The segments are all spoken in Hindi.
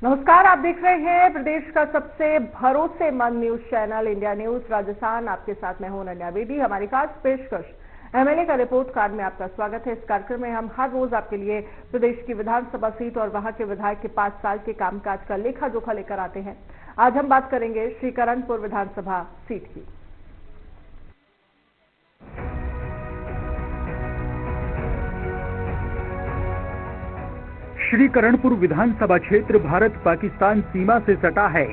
नमस्कार, आप देख रहे हैं प्रदेश का सबसे भरोसेमंद news channel India news Rajasthan. आपके साथ मैं हूं अनन्या बेदी। हमारी खास पेशकश एमएलए का रिपोर्ट कार्ड में आपका स्वागत है। इस कार्यक्रम में हम हर रोज आपके लिए प्रदेश की विधानसभा सीट और वहां के विधायक के 5 साल के कामकाज का लेखा जोखा लेकर आते हैं। आज हम बात करेंगे श्रीकरणपुर विधानसभा सीट की। श्रीकरणपुर विधानसभा क्षेत्र भारत पाकिस्तान सीमा से सटा है।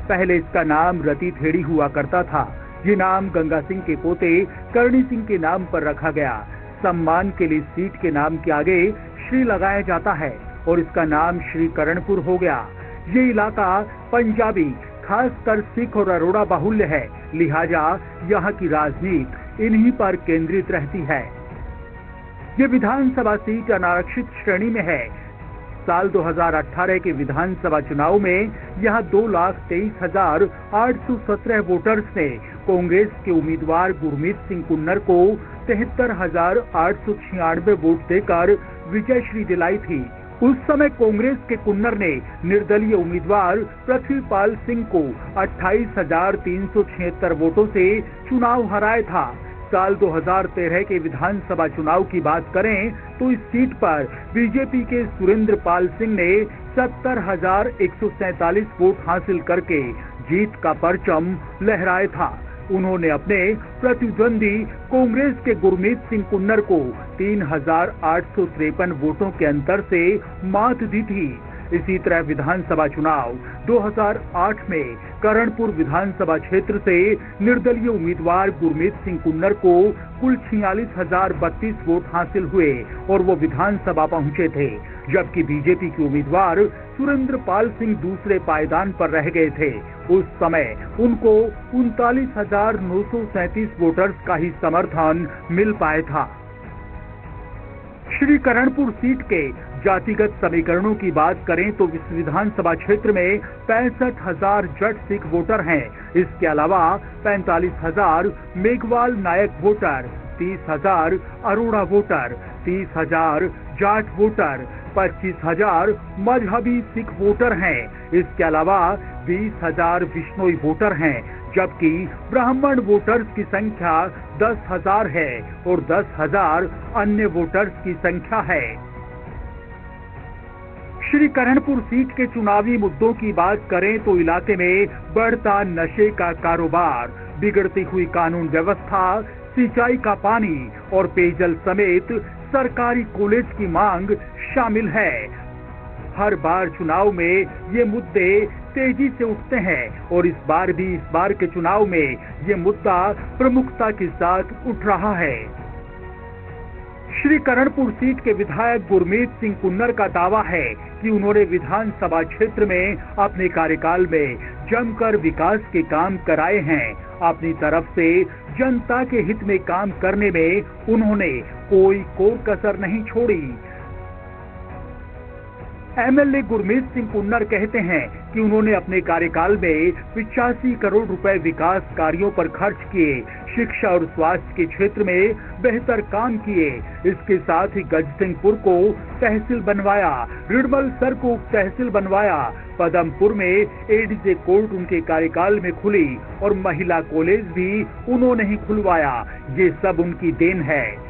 पहले इसका नाम रतीथेड़ी हुआ करता था। ये नाम गंगा सिंह के पोते करणी सिंह के नाम पर रखा गया। सम्मान के लिए सीट के नाम के आगे श्री लगाया जाता है और इसका नाम श्रीकरणपुर हो गया। ये इलाका पंजाबी, खासकर सिख और अरोड़ा बाहुल्य है, लिहाजा यहाँ की राजनीति इन्हीं पर केंद्रित रहती है। ये विधानसभा सीट अनारक्षित श्रेणी में है। साल 2018 के विधानसभा चुनाव में यहां 2,23,817 वोटर्स ने कांग्रेस के उम्मीदवार गुरमीत सिंह कुन्नर को 73,896 वोट देकर विजयश्री दिलाई थी। उस समय कांग्रेस के कुन्नर ने निर्दलीय उम्मीदवार पृथ्वीपाल सिंह को 28,376 वोटों से चुनाव हराया था। साल 2013 के विधानसभा चुनाव की बात करें तो इस सीट पर बीजेपी के सुरेंद्र पाल सिंह ने 70,147 वोट हासिल करके जीत का परचम लहराया था। उन्होंने अपने प्रतिद्वंदी कांग्रेस के गुरमीत सिंह कुन्नर को 3,853 वोटों के अंतर से मात दी थी। इसी तरह विधानसभा चुनाव 2008 में करणपुर विधानसभा क्षेत्र से निर्दलीय उम्मीदवार गुरमीत सिंह कुन्नर को कुल 46,032 वोट हासिल हुए और वो विधानसभा पहुंचे थे, जबकि बीजेपी के उम्मीदवार सुरेंद्र पाल सिंह दूसरे पायदान पर रह गए थे। उस समय उनको 39,937 वोटर्स का ही समर्थन मिल पाया था। श्रीकरणपुर सीट के जातिगत समीकरणों की बात करें तो इस विधानसभा क्षेत्र में 65,000 जट सिख वोटर हैं। इसके अलावा 45,000 Meghwal Nayak voter, 30,000 Arora voter, 30,000 Jat voter, 25,000 Mazhabi Sikh voter हैं। इसके अलावा 20,000 बिश्नोई वोटर हैं, जबकि ब्राह्मण वोटर्स की संख्या 10,000 है और 10,000 अन्य वोटर्स की संख्या है। श्रीकरणपुर सीट के चुनावी मुद्दों की बात करें तो इलाके में बढ़ता नशे का कारोबार, बिगड़ती हुई कानून व्यवस्था, सिंचाई का पानी और पेयजल समेत सरकारी कॉलेज की मांग शामिल है। हर बार चुनाव में ये मुद्दे तेजी से उठते हैं और इस बार के चुनाव में ये मुद्दा प्रमुखता के साथ उठ रहा है। श्रीकरणपुर सीट के विधायक गुरमीत सिंह कुन्नर का दावा है कि उन्होंने विधानसभा क्षेत्र में अपने कार्यकाल में जमकर विकास के काम कराए हैं। अपनी तरफ से जनता के हित में काम करने में उन्होंने कोई कसर नहीं छोड़ी। एमएलए गुरमीत सिंह कुन्नर कहते हैं कि उन्होंने अपने कार्यकाल में 85 करोड़ रुपए विकास कार्यों पर खर्च किए, शिक्षा और स्वास्थ्य के क्षेत्र में बेहतर काम किए। इसके साथ ही गजसिंहपुर को तहसील बनवाया, रिडमल को तहसील बनवाया, पदमपुर में एडीजे कोर्ट उनके कार्यकाल में खुली और महिला कॉलेज भी उन्होंने ही खुलवाया। ये सब उनकी देन है।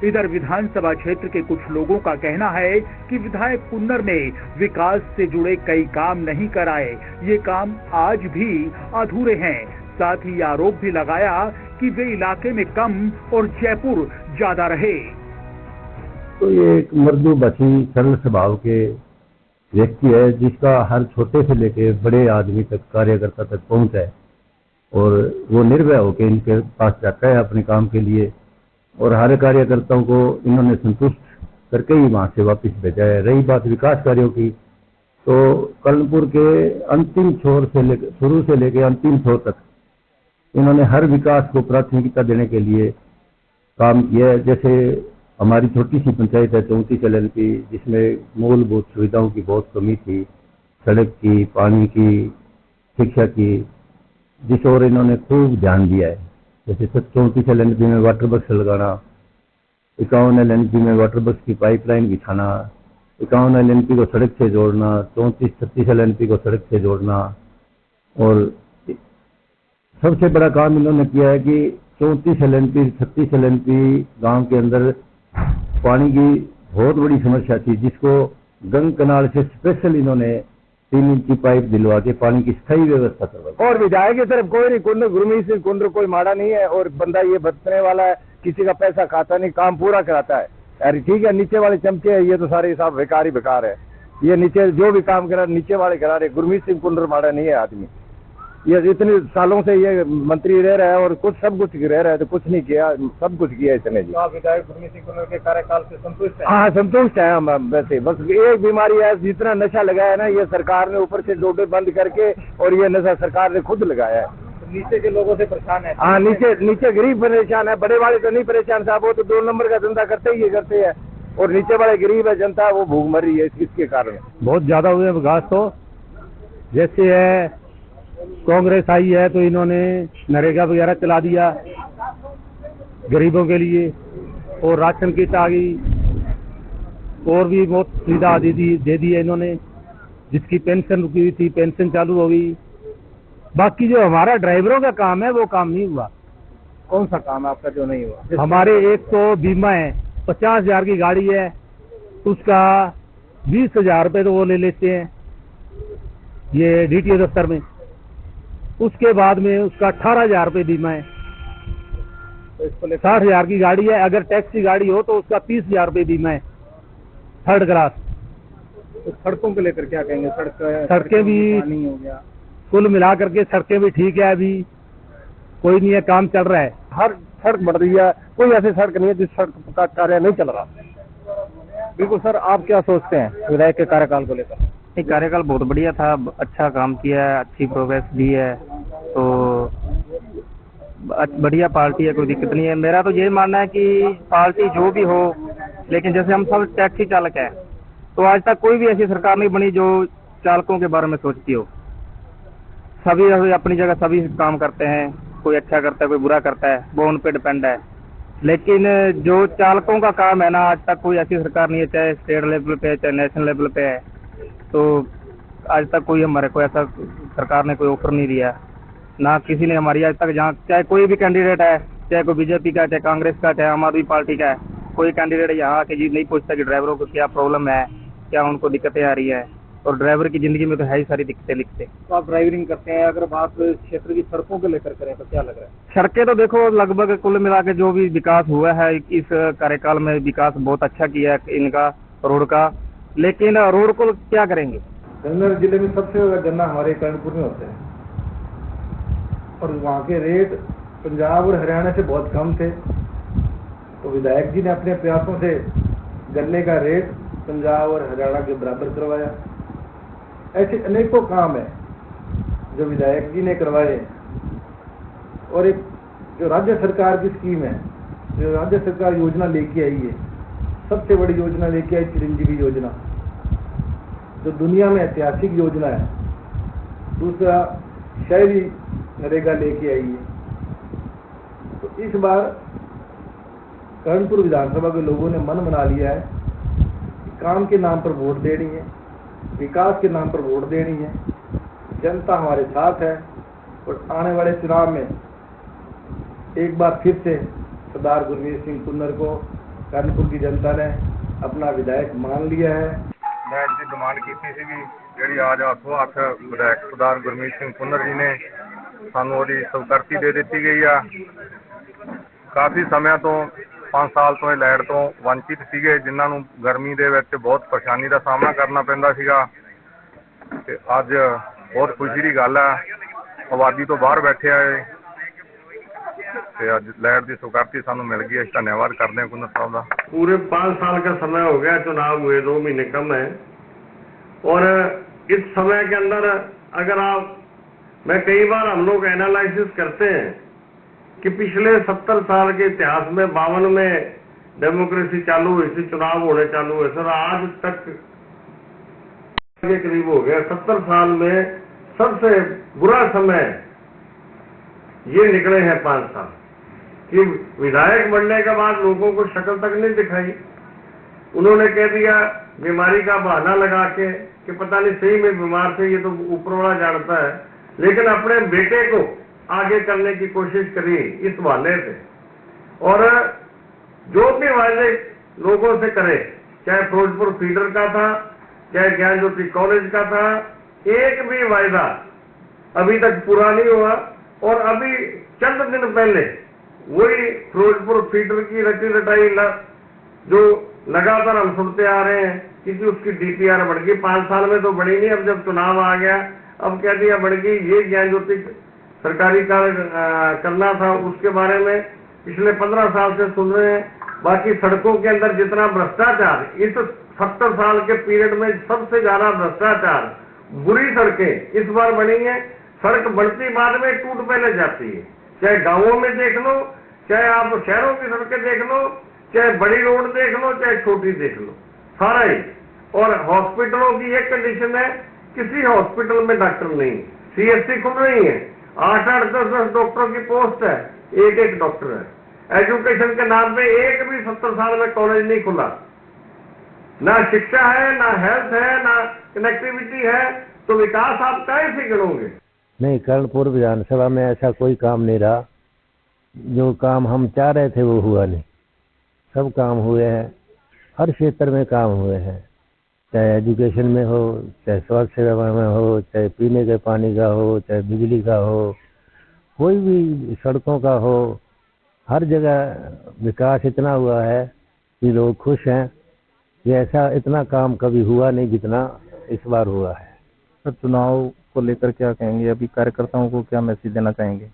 इधर विधानसभा क्षेत्र के कुछ लोगों का कहना है कि विधायक कुन्नर ने विकास से जुड़े कई काम नहीं कराए, ये काम आज भी अधूरे हैं। साथ ही आरोप भी लगाया कि वे इलाके में कम और जयपुर ज्यादा रहे। तो ये एक मर्दू बची सरल स्वभाव के व्यक्ति है, जिसका हर छोटे से लेके बड़े आदमी तक, कार्यकर्ता तक पहुंच है और वो निर्भय होकर इनके पास जाता है अपने काम के लिए और हर कार्यकर्ताओं को इन्होंने संतुष्ट करके ही वहां से वापस भेजा है। रही बात विकास कार्यों की, तो करणपुर के अंतिम छोर से शुरू से लेकर अंतिम छोर तक इन्होंने हर विकास को प्राथमिकता देने के लिए काम किया है। जैसे हमारी छोटी सी पंचायत है 34 LN की, जिसमें मूलभूत सुविधाओं की बहुत कमी थी, सड़क की, पानी की, शिक्षा की, जिस ओर इन्होंने खूब ध्यान दिया है। जैसे 34 LNP में वाटर बक्स लगाना, 51 LNP में वाटर बक्स की पाइपलाइन बिछाना, 51 LNP को सड़क से जोड़ना, 34-36 LNP को सड़क से जोड़ना, और सबसे बड़ा काम इन्होंने किया है कि 34 LNP 36 LNP गांव के अंदर पानी की बहुत बड़ी समस्या थी, जिसको गंग कनाल से स्पेशल इन्होंने 3 इंच की पाइप दिलवा के पानी की स्थायी व्यवस्था करवा। और विधायक की तरफ कोई नहीं, कुंड गुरमीत सिंह कुंडर कोई माड़ा नहीं है, और बंदा ये बरतने वाला है, किसी का पैसा खाता नहीं, काम पूरा कराता है। अरे ठीक है, नीचे वाले चमचे है, ये तो सारे हिसाब बेकार ही बेकार है। ये नीचे जो भी काम करा नीचे वाले करा रहे। गुरमीत सिंह कुंडर माड़ा नहीं है आदमी, ये इतने सालों से ये मंत्री रह रहा है और कुछ सब कुछ रह रहा है, तो कुछ नहीं किया, सब कुछ किया इसने जी। तो आप विधायक गुरमीत सिंह कुंडर के कार्यकाल से संतुष्ट हैं? हाँ, संतुष्ट है हम वैसे। बस एक बीमारी है, जितना नशा लगाया है ना, ये सरकार ने ऊपर से डोडे बंद करके, और ये नशा सरकार ने खुद लगाया है। नीचे के लोगों से परेशान है? हाँ, नीचे गरीब परेशान है, बड़े वाले तो नहीं परेशान साहब, वो तो 2 नंबर का धंधा करते ही करते हैं, और नीचे वाले गरीब है, जनता वो भूख मर रही है इसके कारण। बहुत ज्यादा हुए विकास तो, जैसे है कांग्रेस आई है तो इन्होंने नरेगा वगैरह चला दिया गरीबों के लिए, और राशन किट आ गई, और भी बहुत सुविधा दे दी है इन्होंने। जिसकी पेंशन रुकी हुई थी, पेंशन चालू हो गई। बाकी जो हमारा ड्राइवरों का काम है वो काम नहीं हुआ। कौन सा काम है आपका जो नहीं हुआ? हमारे एक तो बीमा है, 50,000 की गाड़ी है, उसका 20,000 रुपये तो वो ले लेते हैं ये DTO दफ्तर में। उसके बाद में उसका 18,000 रुपये बीमा है। तो इसको लेकर 60,000 की गाड़ी है, अगर टैक्सी गाड़ी हो तो उसका 30,000 रुपये बीमा है, 3rd क्लास। तो सड़कों को लेकर क्या कहेंगे? सड़कें भी पानी हो गया, कुल मिला करके सड़कें भी ठीक है, अभी कोई नहीं है, काम चल रहा है। हर सड़क बढ़ रही है, कोई ऐसी सड़क नहीं है जिस सड़क का कार्य नहीं चल रहा। बिल्कुल सर, आप क्या सोचते हैं विधायक के कार्यकाल को लेकर? ये कार्यकाल बहुत बढ़िया था, अच्छा काम किया है, अच्छी प्रोग्रेस भी है, तो बढ़िया पार्टी है, कोई दिक्कत नहीं है। मेरा तो यही मानना है कि पार्टी जो भी हो, लेकिन जैसे हम सब टैक्सी चालक हैं, तो आज तक कोई भी ऐसी सरकार नहीं बनी जो चालकों के बारे में सोचती हो। सभी अपनी जगह सभी काम करते हैं, कोई अच्छा करता है, कोई बुरा करता है, वो उन पे डिपेंड है। लेकिन जो चालकों का काम है ना, आज तक कोई ऐसी सरकार नहीं है, चाहे स्टेट लेवल पे चाहे नेशनल लेवल पे है, तो आज तक कोई हमारे को ऐसा सरकार ने कोई ऑफर नहीं दिया, ना किसी ने हमारी आज तक, जहाँ चाहे कोई भी कैंडिडेट है, चाहे कोई बीजेपी का, चाहे कांग्रेस का, चाहे आम आदमी पार्टी का है, कोई कैंडिडेट यहाँ आके जी नहीं पूछता कि ड्राइवरों को क्या प्रॉब्लम है, क्या उनको दिक्कतें आ रही है। और ड्राइवर की जिंदगी में तो है ही सारी दिक्कतें लिखते। तो आप ड्राइविंग करते हैं, अगर बात क्षेत्र की सड़कों को लेकर करें तो क्या लग रहा है? सड़कें तो देखो लगभग कुल मिला के जो भी विकास हुआ है इस कार्यकाल में, विकास बहुत अच्छा किया है इनका रोड का, लेकिन रोड को क्या करेंगे? गंगा जिले में सबसे ज्यादा गन्ना हमारे कर्णपुर में होते हैं, और वहाँ के रेट पंजाब और हरियाणा से बहुत कम थे। तो विधायक जी ने अपने प्रयासों से गन्ने का रेट पंजाब और हरियाणा के बराबर करवाया। ऐसे अनेकों काम है जो विधायक जी ने करवाए। और एक जो राज्य सरकार की स्कीम है, जो राज्य सरकार योजना लेके आई है, सबसे बड़ी योजना लेके आई चिरंजीवी योजना, जो दुनिया में ऐतिहासिक योजना है। दूसरा शहरी नरेगा लेके आई है। तो इस बार कर्णपुर विधानसभा के लोगों ने मन बना लिया है कि काम के नाम पर वोट देनी है, विकास के नाम पर वोट देनी है। जनता हमारे साथ है, और आने वाले चुनाव में एक बार फिर से सरदार गुरमीत सिंह कुन्नर को कर्णपुर की जनता ने अपना विधायक मान लिया है। मैं जी डिमांड की थी भी जी आज हाथों हाथ विधायक सरदार गुरमीत सिंह कुन्नर जी ने सानू ਉਹਦੀ ਸਵੀਕਰਤੀ ਦੇ ਦਿੱਤੀ ਗਈ ਆ। ਕਾਫੀ ਸਮੇਂ ਤੋਂ 5 ਸਾਲ ਤੋਂ ਇਹ ਲਾਈਟ ਤੋਂ ਵੰਚਿਤ ਸੀਗੇ, ਜਿਨ੍ਹਾਂ ਨੂੰ ਗਰਮੀ ਦੇ ਵਿੱਚ ਬਹੁਤ ਪਰੇਸ਼ਾਨੀ ਦਾ ਸਾਹਮਣਾ ਕਰਨਾ ਪੈਂਦਾ ਸੀਗਾ। ਤੇ ਅੱਜ ਬਹੁਤ ਖੁਸ਼ੀ ਦੀ ਗੱਲ ਆ, ਆਬਾਦੀ ਤੋਂ ਬਾਹਰ ਬੈਠੇ ਆਏ ਤੇ ਅੱਜ लाइट की स्वीकृति सानू मिल गई है। धन्यवाद करते हैं कुन्नर साहब का। पूरे 5 साल का समय हो गया, चुनाव हुए 2 महीने कम है, और इस समय के अंदर अगर आप, मैं कई बार हम लोग एनालिसिस करते हैं कि पिछले 70 साल के इतिहास में 52 में डेमोक्रेसी चालू हुई थी, चुनाव होने चालू हुए सर, आज तक के करीब हो गया। 70 साल में सबसे बुरा समय ये निकले हैं 5 साल कि विधायक बनने के बाद लोगों को शक्ल तक नहीं दिखाई। उन्होंने कह दिया बीमारी का बहाना लगा के कि पता नहीं सही में बीमार थे, ये तो ऊपर वाला जानता है, लेकिन अपने बेटे को आगे करने की कोशिश करी इस बहाने से। और जो भी वायदे लोगों से करे, चाहे फिरोजपुर फीडर का था, चाहे ज्ञान ज्योति कॉलेज का था, एक भी वायदा अभी तक पूरा नहीं हुआ। और अभी चंद दिन पहले वही फिरोजपुर फीडर की रटी रटाई जो लगातार हम सुनते आ रहे हैं कि उसकी डीपीआर बढ़ गई, 5 साल में तो बढ़ी नहीं, अब जब चुनाव आ गया अब कह दिया बढ़ गई। ये ज्ञान ज्योति सरकारी कार्य करना था, उसके बारे में पिछले 15 साल से सुन रहे हैं। बाकी सड़कों के अंदर जितना भ्रष्टाचार, इस 70 साल के पीरियड में सबसे ज्यादा भ्रष्टाचार, बुरी सड़कें इस बार बनी है। सड़क बढ़ती बाद में टूट पहले जाती है, चाहे गांवों में देख लो, चाहे आप शहरों की सड़कें देख लो, चाहे बड़ी रोड देख लो, चाहे छोटी देख लो, सारा ही। और हॉस्पिटलों की एक कंडीशन है, किसी हॉस्पिटल में डॉक्टर नहीं, सीएचसी खुल रही है, 8-8, 10-10 डॉक्टरों की पोस्ट है, एक डॉक्टर है। एजुकेशन के नाम पे एक भी 70 साल में कॉलेज नहीं खुला, ना शिक्षा है, ना हेल्थ है, ना कनेक्टिविटी है, तो विकास आप कैसे गिनोगे? नहीं, कर्णपुर विधानसभा में ऐसा कोई काम नहीं रहा। जो काम हम चाह रहे थे वो हुआ नहीं। सब काम हुए हैं, हर क्षेत्र में काम हुए हैं, चाहे एजुकेशन में हो, चाहे स्वास्थ्य सेवा में हो, चाहे पीने के पानी का हो, चाहे बिजली का हो, कोई भी सड़कों का हो, हर जगह विकास इतना हुआ है कि लोग खुश हैं कि ऐसा इतना काम कभी हुआ नहीं जितना इस बार हुआ है। सर, चुनाव को लेकर क्या कहेंगे? अभी कार्यकर्ताओं को क्या मैसेज देना चाहेंगे?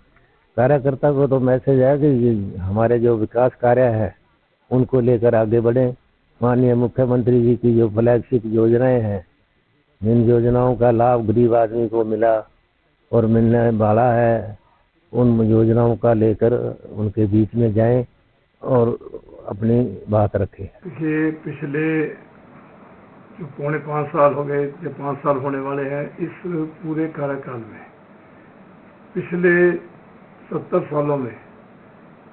कार्यकर्ता को तो मैसेज है कि हमारे जो विकास कार्य है उनको लेकर आगे बढ़े। माननीय मुख्यमंत्री जी की जो फ्लैगशिप योजनाएं हैं, इन योजनाओं का लाभ गरीब आदमी को मिला और मिलने वाला है, उन योजनाओं का लेकर उनके बीच में जाएं और अपनी बात रखें। ये पिछले जो 4.5 साल हो गए, जो 5 साल होने वाले हैं, इस पूरे कार्यकाल में पिछले 70 सालों में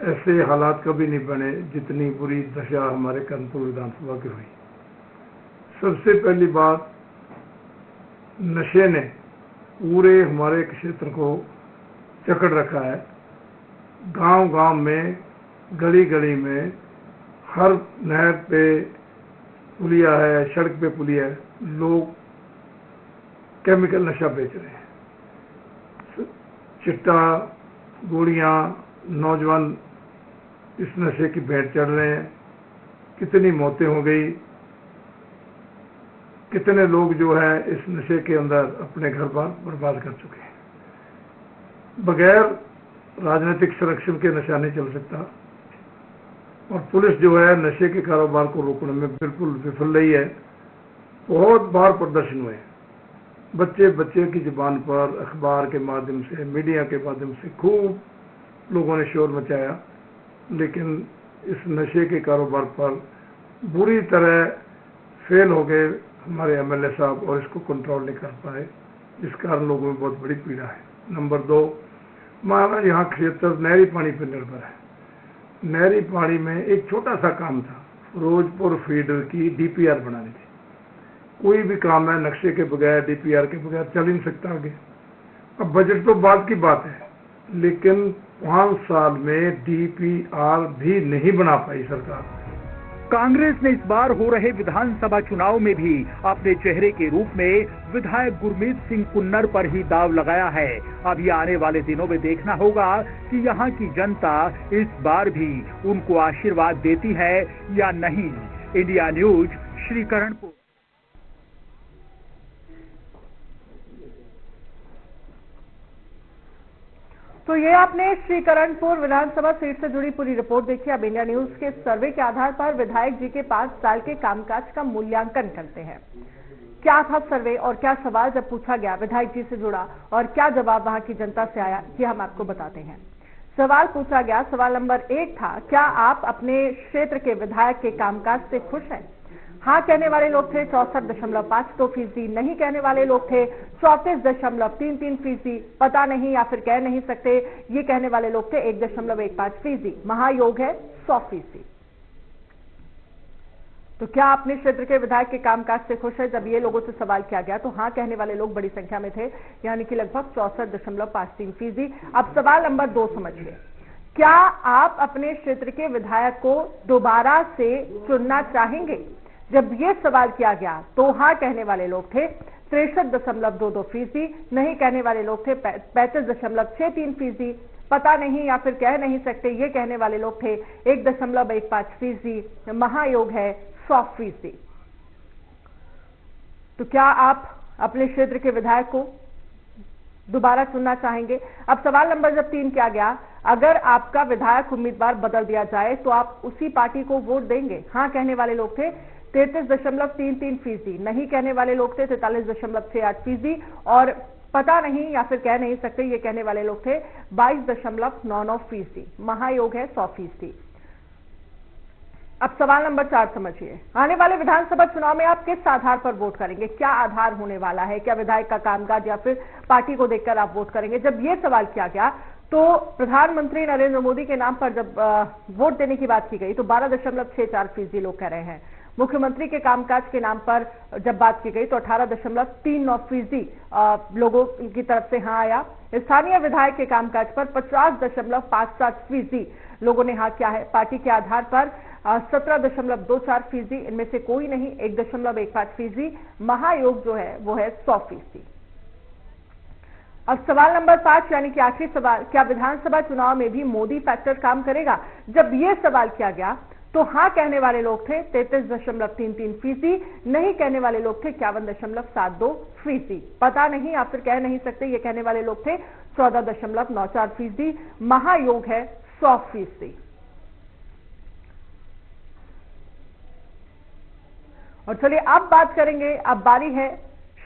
ऐसे हालात कभी नहीं बने जितनी बुरी दशा हमारे कर्णपुर विधानसभा की हुई। सबसे पहली बात, नशे ने पूरे हमारे क्षेत्र को जकड़ रखा है। गांव-गांव में, गली-गली में, हर नहर पे पुलिया है, सड़क पे पुलिया है, लोग केमिकल नशा बेच रहे हैं। चिट्टा, गोलियां, नौजवान इस नशे की भेंट चढ़ रहे हैं। कितनी मौतें हो गई, कितने लोग जो है इस नशे के अंदर अपने घर बार बर्बाद कर चुके हैं। बगैर राजनीतिक संरक्षण के नशा नहीं चल सकता और पुलिस जो है नशे के कारोबार को रोकने में बिल्कुल विफल रही है। बहुत बार प्रदर्शन हुए, बच्चे की जुबान पर, अखबार के माध्यम से, मीडिया के माध्यम से खूब लोगों ने शोर मचाया, लेकिन इस नशे के कारोबार पर बुरी तरह फेल हो गए हमारे एमएलए साहब और इसको कंट्रोल नहीं कर पाए, जिस कारण लोगों में बहुत बड़ी पीड़ा है। नंबर 2, हमारा यहाँ क्षेत्र नहरी पानी पर निर्भर है। नहरी पानी में एक छोटा सा काम था, फिरोजपुर फीडर की डीपीआर बनानी थी। कोई भी काम है नक्शे के बगैर, डीपीआर के बगैर चल ही नहीं सकता आगे। अब बजट तो बाद की बात है, लेकिन 5 साल में डीपीआर भी नहीं बना पाई सरकार। कांग्रेस ने इस बार हो रहे विधानसभा चुनाव में भी अपने चेहरे के रूप में विधायक गुरमीत सिंह कुन्नर पर ही दाव लगाया है। अब ये आने वाले दिनों में देखना होगा कि यहाँ की जनता इस बार भी उनको आशीर्वाद देती है या नहीं। India news, Srikaranpur. तो ये आपने श्रीकरणपुर विधानसभा सीट से जुड़ी पूरी रिपोर्ट देखी। अब इंडिया न्यूज के सर्वे के आधार पर विधायक जी के 5 साल के कामकाज का मूल्यांकन करते हैं। क्या था सर्वे और क्या सवाल जब पूछा गया विधायक जी से जुड़ा और क्या जवाब वहां की जनता से आया, ये हम आपको बताते हैं। सवाल पूछा गया, सवाल नंबर 1 था, क्या आप अपने क्षेत्र के विधायक के कामकाज से खुश हैं? हाँ कहने वाले लोग थे 64.52%, नहीं कहने वाले लोग थे 34.33%, पता नहीं या फिर कह नहीं सकते ये कहने वाले लोग थे 1.15%, महायोग है 100%। तो क्या अपने क्षेत्र के विधायक के कामकाज से खुश है? जब ये लोगों से सवाल किया गया तो हाँ कहने वाले लोग बड़ी संख्या में थे, यानी कि लगभग 64.53%। अब सवाल नंबर 2 समझिए, क्या आप अपने क्षेत्र के विधायक को दोबारा से चुनना चाहेंगे? जब ये सवाल किया गया तो हाँ कहने वाले लोग थे 63.22%, नहीं कहने वाले लोग थे 35.63%, पता नहीं या फिर कह नहीं सकते ये कहने वाले लोग थे 1.15%, महायोग है 100%। तो क्या आप अपने क्षेत्र के विधायक को दोबारा चुनना चाहेंगे? अब सवाल नंबर जब 3 किया गया, अगर आपका विधायक उम्मीदवार बदल दिया जाए तो आप उसी पार्टी को वोट देंगे? हाँ कहने वाले लोग थे 33.33%, नहीं कहने वाले लोग थे 43.68% और पता नहीं या फिर कह नहीं सकते ये कहने वाले लोग थे 22.99%, महायोग है 100%। अब सवाल नंबर 4 समझिए, आने वाले विधानसभा चुनाव में आप किस आधार पर वोट करेंगे? क्या आधार होने वाला है? क्या विधायक का कामकाज या फिर पार्टी को देखकर आप वोट करेंगे? जब यह सवाल किया गया तो प्रधानमंत्री नरेंद्र मोदी के नाम पर जब वोट देने की बात की गई तो 12.64% लोग कह रहे हैं। मुख्यमंत्री के कामकाज के नाम पर जब बात की गई तो 18.39% लोगों की तरफ से हाँ आया। स्थानीय विधायक के कामकाज पर 50.57% लोगों ने हाँ किया है। पार्टी के आधार पर 17.24%, इनमें से कोई नहीं 1.15%, महायोग जो है वो है 100%। अब सवाल नंबर 5 यानी कि आखिरी सवाल, क्या विधानसभा चुनाव में भी मोदी फैक्टर काम करेगा? जब यह सवाल किया गया तो हाँ कहने वाले लोग थे 33.33%, नहीं कहने वाले लोग थे 51.72%, पता नहीं या फिर कह नहीं सकते ये कहने वाले लोग थे 14.94%, महायोग है 100%। और चलिए अब बात करेंगे, अब बारी है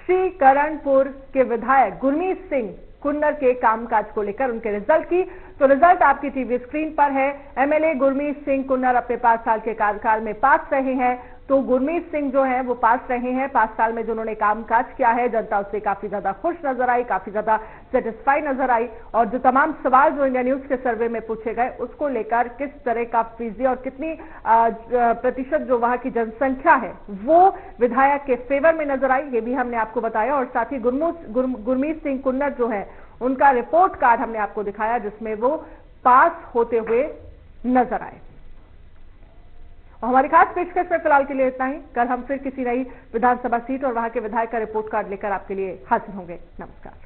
श्रीकरणपुर के विधायक गुरमीत सिंह कुन्नर के कामकाज को लेकर उनके रिजल्ट की। तो रिजल्ट आपकी टीवी स्क्रीन पर है। एमएलए गुरमीत सिंह कुन्नर अपने 5 साल के कार्यकाल में पास रहे हैं। तो गुरमीत सिंह जो है वो पास रहे हैं। 5 साल में जो उन्होंने कामकाज किया है, जनता उससे काफी ज्यादा खुश नजर आई, काफी ज्यादा सेटिस्फाई नजर आई। और जो तमाम सवाल जो इंडिया न्यूज के सर्वे में पूछे गए उसको लेकर किस तरह का फीसदी और कितनी प्रतिशत जो वहां की जनसंख्या है वो विधायक के फेवर में नजर आई, ये भी हमने आपको बताया। और साथ ही गुरमीत सिंह कुन्नर जो है उनका रिपोर्ट कार्ड हमने आपको दिखाया जिसमें वो पास होते हुए नजर आए। और हमारी खास पेशकश में फिलहाल के लिए इतना ही। कल हम फिर किसी नई विधानसभा सीट और वहां के विधायक का रिपोर्ट कार्ड लेकर आपके लिए हाजिर होंगे। नमस्कार।